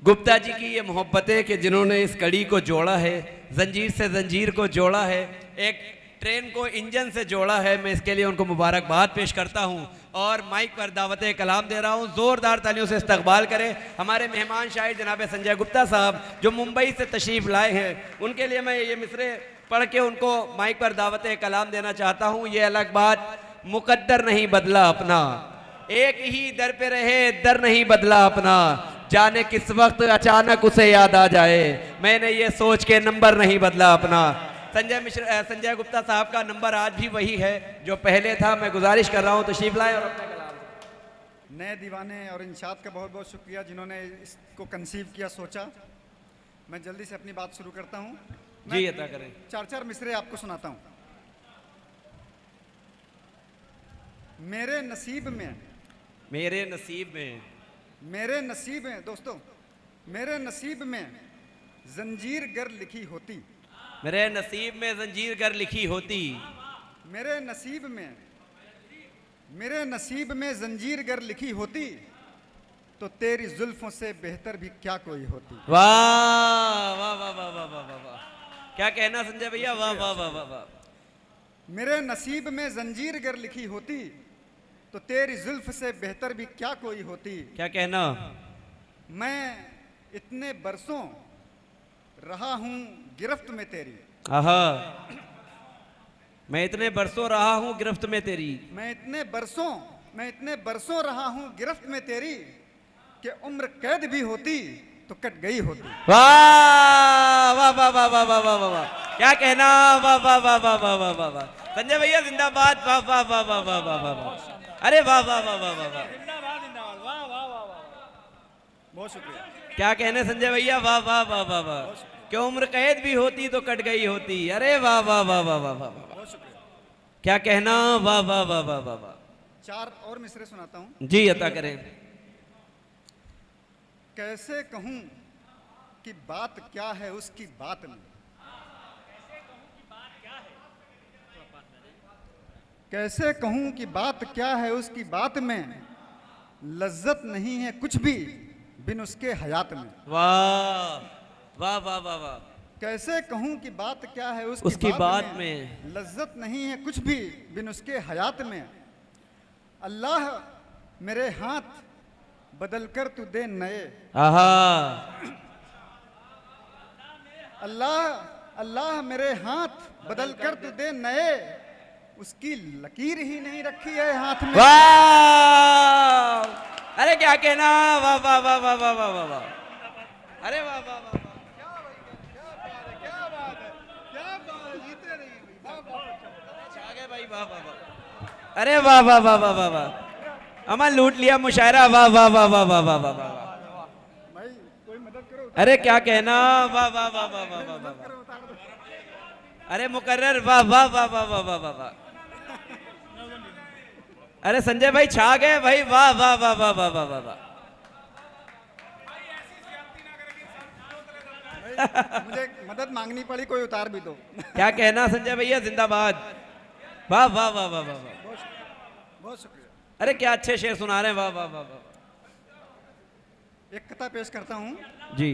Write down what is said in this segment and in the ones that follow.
गुप्ता जी की ये मोहब्बतें कि जिन्होंने इस कड़ी को जोड़ा है, जंजीर से जंजीर को जोड़ा है, एक ट्रेन को इंजन से जोड़ा है। मैं इसके लिए उनको मुबारकबाद पेश करता हूं और माइक पर दावत कलाम दे रहा हूं। ज़ोरदार तालियों से इस्तकबाल करें हमारे मेहमान शायर जनाब संजय गुप्ता साहब जो मुंबई से तशरीफ़ लाए हैं। उनके लिए मैं ये मिसरे पढ़ के उनको माइक पर दावत कलाम देना चाहता हूँ। ये अलग बात, मुकद्दर नहीं बदला अपना, एक ही दर पे रहे दर नहीं बदला अपना, जाने किस वक्त अचानक उसे याद आ जाए, मैंने ये सोच के नंबर नहीं बदला अपना। संजय गुप्ता साहब का नंबर आज भी वही है जो पहले था। मैं गुजारिश कर रहा हूँ तशरीफ लाए और अपना कलाम। नए दीवाने और इंशाद का बहुत बहुत शुक्रिया जिन्होंने इसको कंसीव किया, सोचा। मैं जल्दी से अपनी बात शुरू करता हूँ। जी अता करें। चार चार मिसरे आपको सुनाता हूँ। मेरे नसीब में, मेरे नसीब में, मेरे नसीब में दोस्तों, मेरे नसीब में जंजीर गर लिखी होती, मेरे नसीब में जंजीर गर लिखी होती, मेरे नसीब में, मेरे नसीब में जंजीर गर लिखी होती, तो तेरी जुल्फों से बेहतर भी क्या कोई होती। वाह वाह वाह वाह वाह वाह वाह वाह, क्या कहना संजय भैया, वाह वाह वाह वाह वाह। मेरे नसीब में जंजीर गर लिखी होती, तो तेरी जुल्फ से बेहतर भी क्या कोई होती। क्या कहना। मैं इतने बरसों रहा हूं गिरफ्त में तेरी, आहा, मैं इतने बरसों रहा हूं गिरफ्त में तेरी, मैं इतने बरसों रहा हूं गिरफ्त में तेरी, कि उम्र कैद भी होती तो कट गई होती। वाह वाह वाह वाह वाह वाह वाह वाह, क्या कहना, वाह वाह वाह वाह वाह वाह वाह वाह। संजय भैया जिंदाबाद, वाह वाह वाह वाह वाह वाह वाह वाह, अरे वाह वाह वाह वाह वाह वाह, बहुत शुक्रिया। क्या कहने संजय भैया, वाह वाह वाह वाह वाह, कि उम्र कैद भी होती तो कट गई होती, अरे वाह वाह वाह वाह वाह वाह, बहुत शुक्रिया। क्या कहना, वाह वाह वाह वाह वाह वाह। चार और मिसरे सुनाता हूं। जी अता करें। कैसे कहूं कि बात क्या है उसकी बात में, कैसे कहूं कि बात क्या है उसकी बात में, लज्जत नहीं है कुछ भी बिन उसके हयात में। वाह वाह वाह वाह वाह, कैसे कहूं कि बात क्या है उसकी बात में, लज्जत नहीं है कुछ भी बिन उसके हयात में। अल्लाह मेरे हाथ बदल कर तू दे नए, आहा, अल्लाह अल्लाह मेरे हाथ बदल कर तू दे नए, उसकी लकीर ही नहीं रखी है हाथ में। वाह, अरे क्या कहना, वाह वाह वाह वाह वाह वाह वाह वाह, अरे वाह वाह वाह, भाई वाह वाह वाह, अरे वाह वाह वाह वाह वाह वाह, अमन लूट लिया मुशायरा, वाह वाह वाह वाह वाह वाह वाह वाह, भाई कोई मदद करो। अरे क्या कहना, वाह वाह वाह वाह वाह वाह वाह, अरे मुकर्रर, वाह वाह वाह वाह वाह वाह वाह वाह, अरे संजय भाई छा गए भाई, वाह वाह वाह वाह वाह वाह वाह वाह। मुझे मदद मांगनी पड़ी, कोई उतार भी दो। क्या कहना संजय भैया जिंदाबाद, वाह वाह वाह वाह वाह, बहुत शुक्रिया। अरे क्या अच्छे शेर सुना रहे हैं, वाह वाह वाह वाह। एक कथा पेश करता हूं। जी,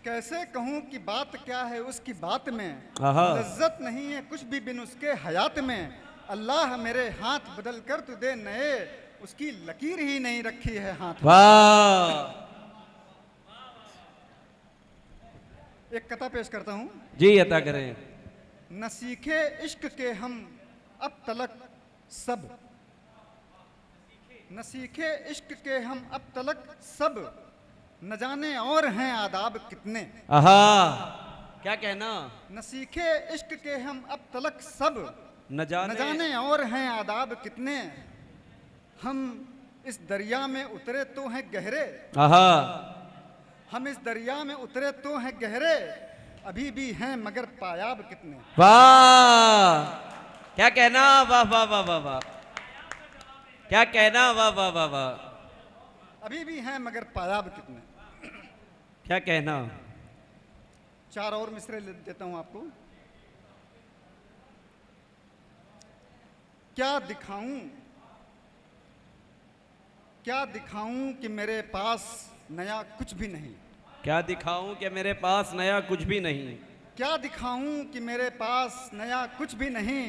कैसे कहूं कि बात क्या है उसकी बात में, आहा, लज्जत नहीं है कुछ भी बिन उसके हयात में। अल्लाह मेरे हाथ बदल कर तू दे नए, उसकी लकीर ही नहीं रखी है हाथ में। वाह, एक कथा पेश करता हूं। जी अता करें। न सीखे इश्क के हम अब तलक सब, न सीखे इश्क के हम अब तलक सब, न जाने और हैं आदाब कितने। आहा, क्या कहना, न सीखे इश्क के हम अब तलक सब, न न जाने और हैं आदाब कितने। हम इस दरिया में उतरे तो हैं गहरे, आहा, हम इस दरिया में उतरे तो हैं गहरे, अभी भी हैं मगर पायाब कितने। वाह, क्या कहना, वाह वाह वाह वाह वाह, क्या कहना, वाह वाह वाह वाह, अभी भी हैं मगर पायाब कितने। क्या कहना। चार और मिसरे देता हूं आपको। क्या दिखाऊं क्या दिखाऊं कि मेरे पास नया कुछ भी नहीं, क्या दिखाऊं कि मेरे पास नया कुछ भी नहीं, क्या दिखाऊं कि मेरे पास नया कुछ भी नहीं,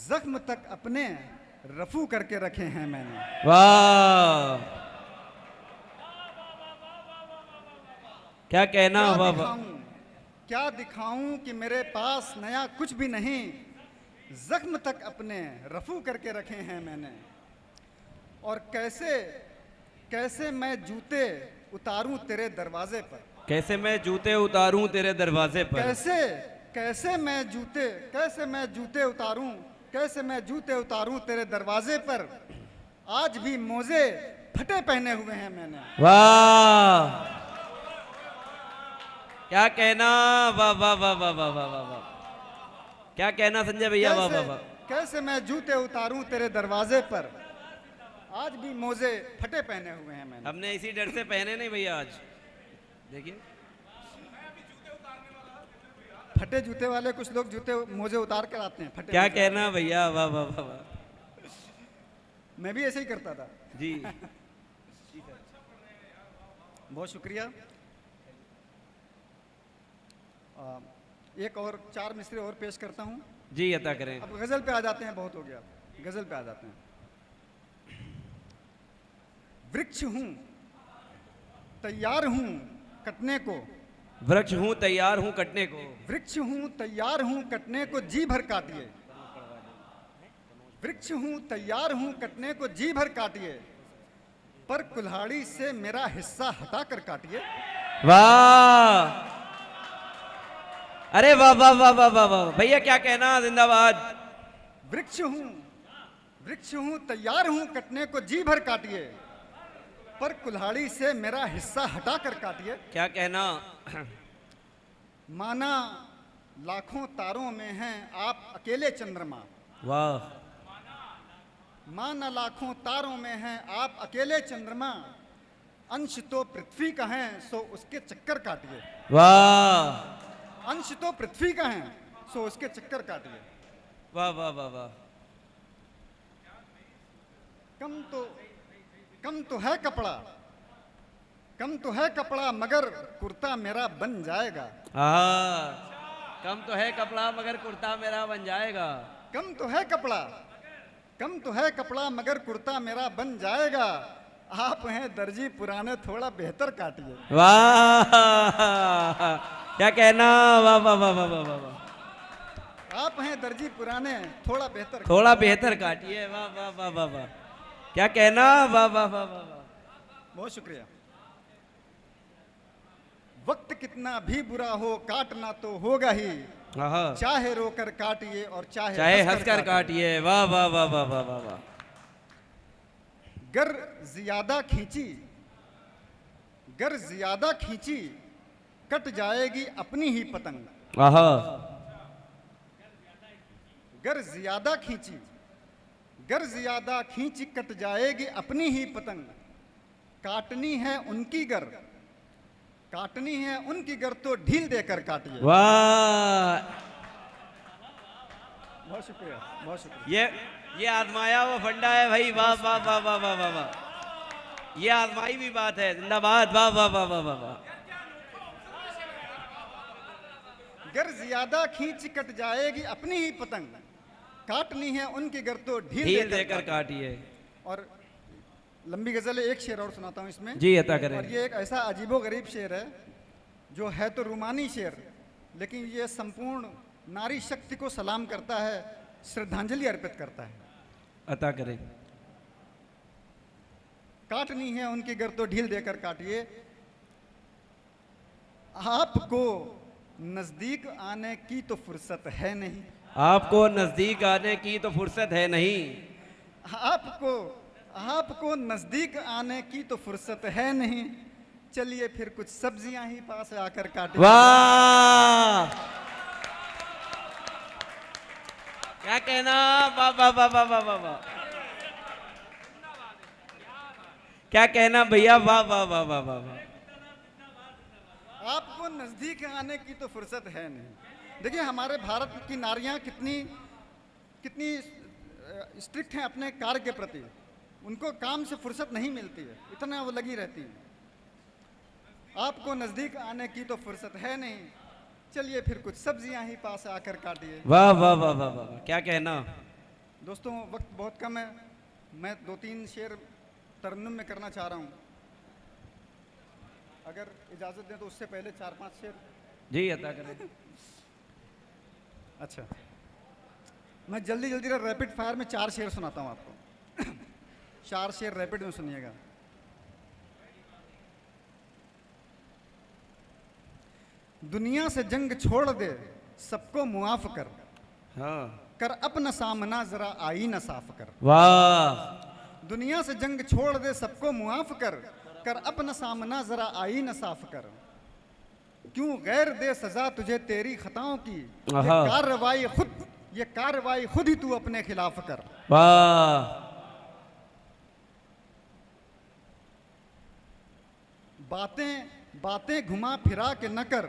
जख्म तक अपने रफू करके रखे हैं मैंने। वाह क्या कहना, क्या वाह वाह, दिखाऊं, क्या दिखाऊं कि मेरे पास नया कुछ भी नहीं, जख्म तक अपने रफू करके रखे हैं मैंने। और कैसे कैसे मैं जूते उतारूं तेरे दरवाजे पर, कैसे मैं जूते उतारूं तेरे दरवाजे पर, कैसे कैसे मैं जूते उतारूं, कैसे मैं जूते उतारूं तेरे दरवाजे पर, आज भी मोजे फटे पहने हुए हैं मैंने। वाह क्या कहना, वाह वाह वाह वाह वाह वाह वाह वाह, क्या कहना संजय भैया, वाह वाह वाह। कैसे मैं जूते उतारूं तेरे दरवाजे पर, आज भी मोजे फटे पहने हुए हैं मैंने। हमने इसी डर से पहने नहीं भैया आज, देखिए फटे जूते वाले कुछ लोग जूते मोजे उतार कर आते हैं फटे क्या मोजे। कहना भैया, वाह वाह वाह वाह, मैं भी ऐसे ही करता था। जी बहुत शुक्रिया। एक और 4 मिसरे और पेश करता हूँ। जी अता करें। अब गजल पे आ जाते हैं, बहुत हो गया, गजल पे आ जाते हैं। वृक्ष हूं तैयार हूं कटने को, वृक्ष हूँ तैयार हूँ कटने को, वृक्ष हूं तैयार हूं कटने को जी भर काटिए, वृक्ष हूं तैयार हूं कटने को जी भर काटिए, पर कुल्हाड़ी से मेरा हिस्सा हटा कर काटिए। वाह अरे वाह वाह वाह वाह वाह वाह भैया, क्या कहना, जिंदाबाद। वृक्ष हूं तैयार हूं कटने को जी भर काटिए, पर कुल्हाड़ी से मेरा हिस्सा हटा कर काटिए। क्या कहना, माना लाखों तारों में हैं आप अकेले चंद्रमा, वाह माना लाखों तारों में हैं आप अकेले चंद्रमा, अंश तो पृथ्वी का है सो उसके चक्कर काटिए, वाह अंश तो पृथ्वी का है सो उसके चक्कर काटिए। वाह वाह वाह वाह, कम तो है कपड़ा, कम तो है कपड़ा मगर कुर्ता मेरा बन जाएगा, कम तो है कपड़ा मगर कुर्ता मेरा बन जाएगा, कम तो है कपड़ा, कम तो है कपड़ा मगर कुर्ता मेरा बन जाएगा, आप हैं दर्जी पुराने थोड़ा बेहतर काटिए। वाह क्या कहना, वाह वाह वाह वाह वाह वाह, आप हैं दर्जी पुराने थोड़ा बेहतर, थोड़ा बेहतर काटिए, वाह वाह वाह वाह वाह, क्या कहना, वाह वाह वाह वाह वाह, बहुत शुक्रिया। वक्त कितना भी बुरा हो काटना तो होगा ही, चाहे रोकर काटिए और चाहे हंसकर काटिए, वाह वाह वाह वाह वाह वाह वाह, गर ज्यादा खींची कट जाएगी अपनी ही पतंग, गर ज्यादा खींची कट जाएगी अपनी ही पतंग, काटनी है उनकी गर, काटनी है उनकी गर तो ढील देकर काटिए। वाह बहुत शुक्रिया, बहुत शुक्रिया। ये आजमाया वो फंडा है भाई, वाह वाह वाह वाह वाह वाह वाह, ये आजमाई भी बात है, जिंदाबाद, वाह वाह वाह वाह वाह वाह, गर ज्यादा खींच कट जाएगी अपनी ही पतंग, काटनी है उनकी गर तो ढील देकर काटिए। और लंबी गजल है, एक शेर और सुनाता हूँ इसमें। जी अता करें। और ये एक ऐसा अजीबो गरीब शेर है जो है तो रूमानी शेर, लेकिन ये संपूर्ण नारी शक्ति को सलाम करता है, श्रद्धांजलि अर्पित करता है। अता करें। काटनी है उनकी गर तो ढील देकर काटिए, आपको नजदीक आने की तो फुर्सत है नहीं, आपको नजदीक आने की तो फुर्सत है नहीं, आपको नजदीक आने की तो फुर्सत है नहीं, चलिए फिर कुछ सब्जियां ही पास आकर काटे। वाह क्या कहना, वाह वाह वाह वाह वाह वाह वाह, क्या कहना भैया, वाह वाह वाह वाह वाह वाह, आपको नजदीक आने की तो फुर्सत है नहीं। देखिए हमारे भारत की नारियां कितनी स्ट्रिक्ट हैं अपने कार्य के प्रति, उनको काम से फुर्सत नहीं मिलती है, इतना वो लगी रहती है। आपको नज़दीक आने की तो फुर्सत है नहीं, चलिए फिर कुछ सब्जियां ही पास आकर काटिए। वाह वाह वाह वाह वाह, क्या कहना। दोस्तों वक्त बहुत कम है, मैं 2-3 शेर तरन्नुम में करना चाह रहा हूँ, अगर इजाज़त दें तो उससे पहले 4-5 शेर। जी अता करें। अच्छा, मैं जल्दी जल्दी रैपिड फायर में 4 शेर सुनाता हूँ आपको। 4 शेर रैपिड में सुनिएगा। दुनिया से जंग छोड़ दे, सबको मुआफ कर, हाँ कर अपना सामना जरा आईना साफ कर। वाह। दुनिया से जंग छोड़ दे, सबको मुआफ कर, कर अपना सामना जरा आईना साफ कर। क्यों गैर दे सजा तुझे तेरी खताओं की, ये कार्रवाई खुद ही तू अपने खिलाफ कर। वाह। बातें घुमा फिरा के न कर,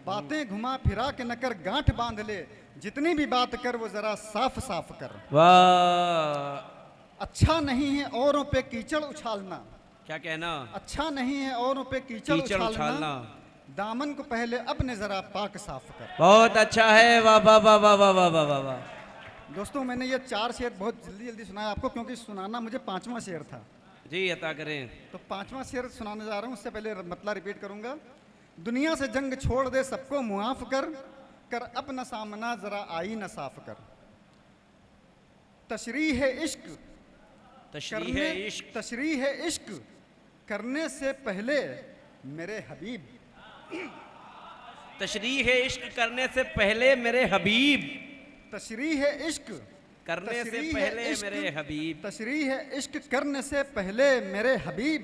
बातें घुमा फिरा के न कर, गांठ बांध ले, जितनी भी बात कर वो जरा साफ साफ कर। वाह। अच्छा नहीं है औरों पे कीचड़ उछालना, क्या कहना। अच्छा नहीं है औरों पे कीचड़ कीचड़ उछालना, उछालना। दामन को पहले अपने जरा पाक साफ कर। बहुत अच्छा है, वाह वाह वाह वाह वाह वाह वाह वाह वाह। दोस्तों मैंने ये 4 शेर बहुत जल्दी जल्दी सुनाया आपको, क्योंकि सुनाना मुझे 5वां शेर था। जी अता करें। तो 5वां शेर सुनाने जा रहा हूँ, उससे पहले मतला रिपीट करूंगा। दुनिया से जंग छोड़ दे, सबको मुआफ कर, कर अपना सामना जरा आईना साफ कर। तशरीह इश्क, तशरीह इश्क करने से पहले मेरे हबीब, तशरीह इश्क करने से पहले मेरे हबीब, तशरीह इश्क करने से पहले मेरे हबीब, तशरीह इश्क करने से पहले मेरे हबीब,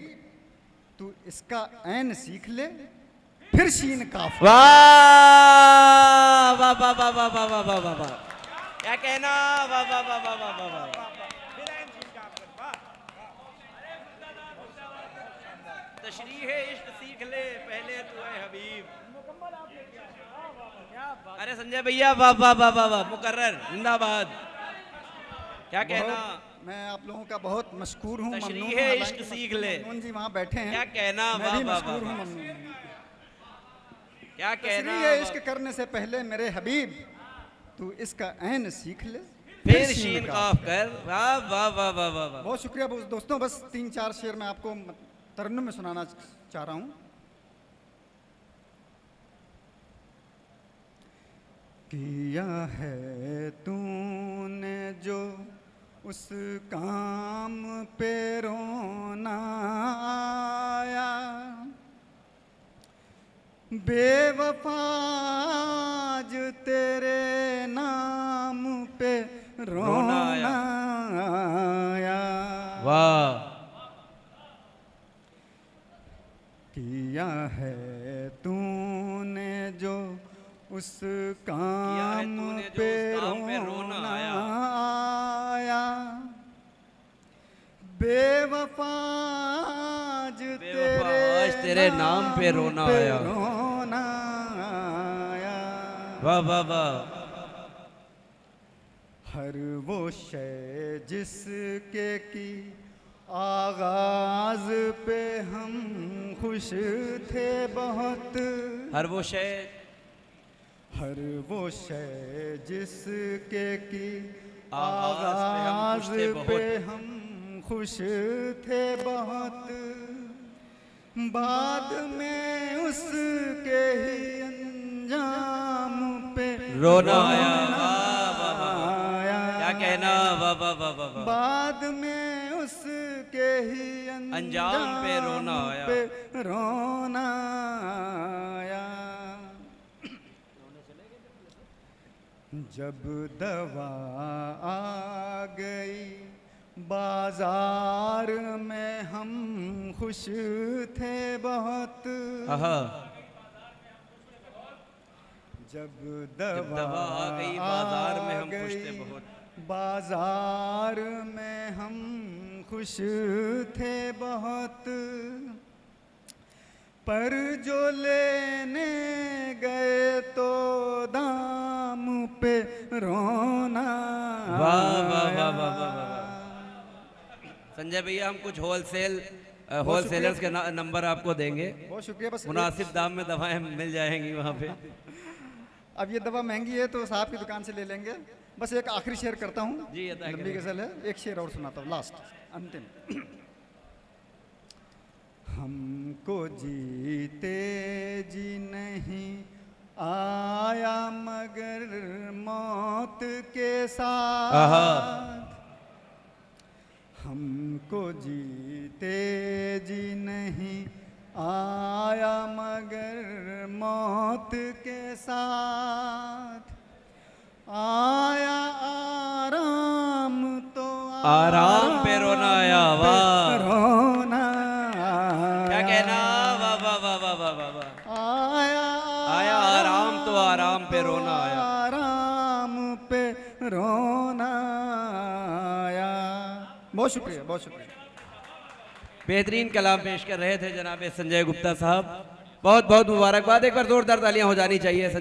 तू इसका ऐन सीख ले फिर शीन काफ। वाह वाह वाह वाह वाह वाह वाह वाह वाह, क्या कहना। वाह वाह वाह वाह वाह वाह वाह। तशरीह इश्क सीख ले पहले तू है हबीब। अरे संजय भैया वाह वाह वाह वाह वाह, मुकर्रर जिंदाबाद। क्या कहना। मैं आप लोगों का बहुत मशकूर हूँ, तशरीह इश्क सीख ले। ममनून जी वहाँ बैठे हैं, क्या कहना। मैं वाह भी वाह मशकूर हूँ वाह, ममनून। क्या कहना। तशरीह इश्क करने से पहले मेरे हबीब, तू इसका ऐन सीख ले फिर शीन काफ कर। वाह वाह वाह वाह वाह वाह। बहुत शुक्रिया दोस्तों, बस 3-4 शेर मैं आपको तरन्नुम में सुनाना चाह रहा हूँ। किया है तूने जो उस काम पे रोना आया, बेवफा आज तेरे नाम पे रोना आया। वाह। किया है तूने जो उस काम पे रोना आया, बेवफा आज तेरे नाम पे रोना आया। वाह वाह वाह। हर वो शय जिसके की आगाज पे हम खुश थे बहुत, हर वो शय, हर वो शय जिसके की आगाज पे हम खुश थे बहुत, बाद में उसके ही अंजाम पे रोना आया। क्या कहना। वाह वाह वाह वाह वाह। बाद में उसके ही अंजाम पे रोना आया। रोना आया। जब दवा आ गई बाजार में हम खुश थे बहुत, जब दवा आ गई बाजार में हम खुश थे बहुत, बाजार में हम खुश थे बहुत, पर जो लेने गए तो दाम पे रोना। वाह वाह वाह वाह वाह। संजय भैया हम कुछ होलसेलर्स के नंबर आपको देंगे, बहुत शुक्रिया। बस मुनासिब दाम में दवाएं मिल जाएंगी वहाँ पे। अब ये दवा महंगी है तो साहब की दुकान से ले लेंगे। बस एक आखिरी शेर करता हूँ, जी, अदा लंबी करें। गजल है, एक शेर और सुनाता हूँ, लास्ट अंतिम। हमको जीते जी नहीं आया मगर मौत के साथ, हमको जीते जी नहीं आया मगर मौत के साथ, आया आराम तो आराम पे रोना आया, वाह रोना क्या कहना, वाह वाह वाह वाह वाह वाह वाह। आया आया आराम तो आराम पे रोना आया। आराम पे रोना आया। बहुत शुक्रिया, बहुत शुक्रिया। बेहतरीन कलाम पेश कर रहे थे जनाब संजय गुप्ता साहब, बहुत बहुत मुबारकबाद। एक बार जोरदार तालियां हो जानी चाहिए संजय